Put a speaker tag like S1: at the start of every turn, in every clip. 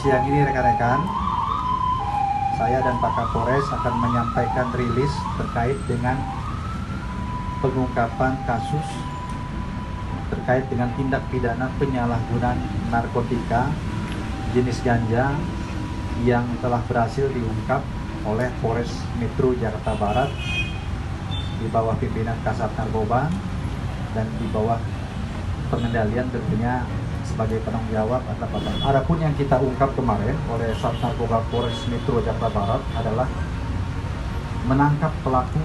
S1: Siang ini rekan-rekan, saya dan Pak Kapolres akan menyampaikan rilis terkait dengan pengungkapan kasus terkait dengan tindak pidana penyalahgunaan narkotika jenis ganja yang telah berhasil diungkap oleh Polres Metro Jakarta Barat di bawah pimpinan Kasat Narkoba dan di bawah pengendalian tentunya sebagai penanggung jawab atau apa. Adapun yang kita ungkap kemarin oleh Sat Narkoba Polres Metro Jakarta Barat adalah menangkap pelaku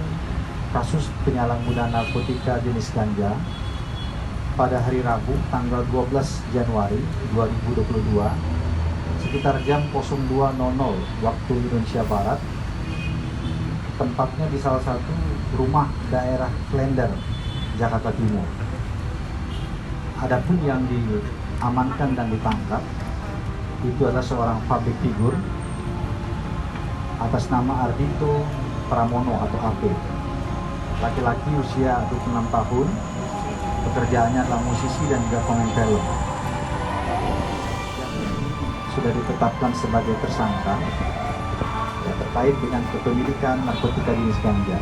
S1: kasus penyalahgunaan narkotika jenis ganja pada hari Rabu tanggal 12 Januari 2022 sekitar jam 02.00 waktu Indonesia Barat, tempatnya di salah satu rumah daerah Klender, Jakarta Timur. Adapun yang diamankan dan ditangkap itu adalah seorang public figure atas nama Ardhito Pramono atau AP, laki-laki usia 26 tahun, pekerjaannya adalah musisi dan juga pemain film. Sudah ditetapkan sebagai tersangka ya, terkait dengan kepemilikan narkotika jenis ganja,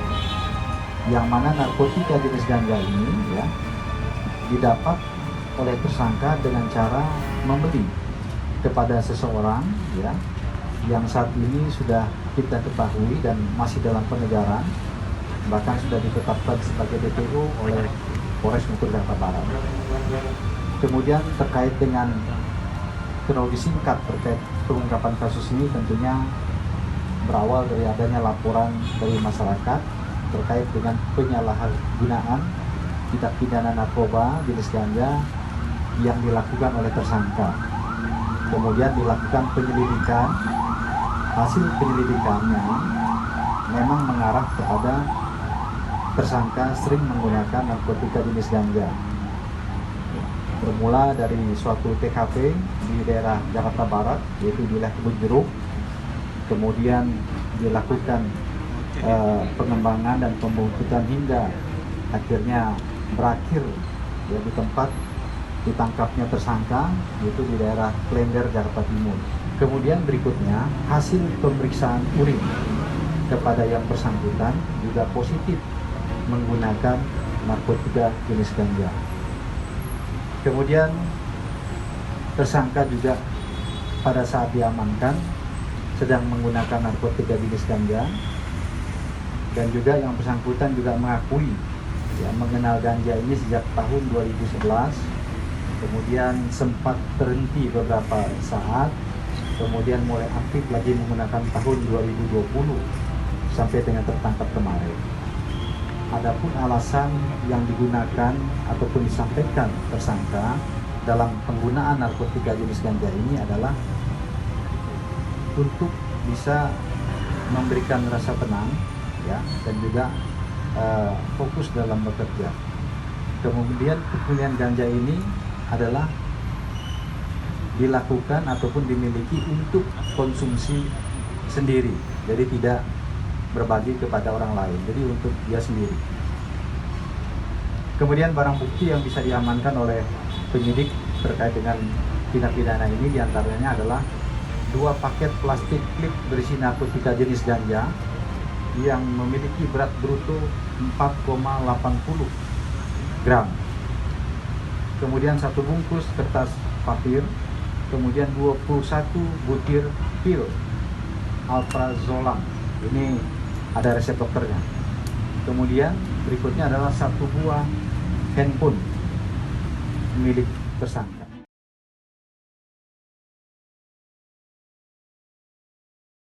S1: yang mana narkotika jenis ganja ini ya didapat oleh tersangka dengan cara membeli kepada seseorang ya yang saat ini sudah kita ketahui dan masih dalam pengejaran, bahkan sudah ditetapkan sebagai DPO oleh Polres Metro Jakarta Barat. Kemudian terkait dengan kronologi singkat terkait pengungkapan kasus ini tentunya berawal dari adanya laporan dari masyarakat terkait dengan penyalahgunaan tindak pidana narkoba jenis ganja yang dilakukan oleh tersangka. Kemudian dilakukan penyelidikan, hasil penyelidikannya memang mengarah kepada tersangka sering menggunakan narkotika jenis ganja. Bermula dari suatu TKP di daerah Jakarta Barat, yaitu di wilayah Kebun Jeruk, kemudian dilakukan pengembangan dan pembuntutan hingga akhirnya berakhir ya, di tempat ditangkapnya tersangka, yaitu di daerah Klender, Jakarta Timur. Kemudian berikutnya hasil pemeriksaan urin kepada yang bersangkutan juga positif menggunakan narkotika jenis ganja. Kemudian tersangka juga pada saat diamankan sedang menggunakan narkotika jenis ganja, dan juga yang bersangkutan juga mengakui ya, mengenal ganja ini sejak tahun 2011, kemudian sempat terhenti beberapa saat, kemudian mulai aktif lagi menggunakan tahun 2020 sampai dengan tertangkap kemarin. Adapun alasan yang digunakan ataupun disampaikan tersangka dalam penggunaan narkotika jenis ganja ini adalah untuk bisa memberikan rasa tenang ya, dan juga fokus dalam bekerja. Kemudian pemilihan ganja ini adalah dilakukan ataupun dimiliki untuk konsumsi sendiri, jadi tidak berbagi kepada orang lain, jadi untuk dia sendiri. Kemudian barang bukti yang bisa diamankan oleh penyidik terkait dengan tindak pidana ini diantaranya adalah 2 paket plastik klip berisi narkotika jenis ganja yang memiliki berat bruto 4,80 gram. Kemudian 1 bungkus kertas papir, kemudian 21 butir pil alprazolam. Ini ada resep dokternya. Kemudian berikutnya adalah 1 buah handphone milik tersangka.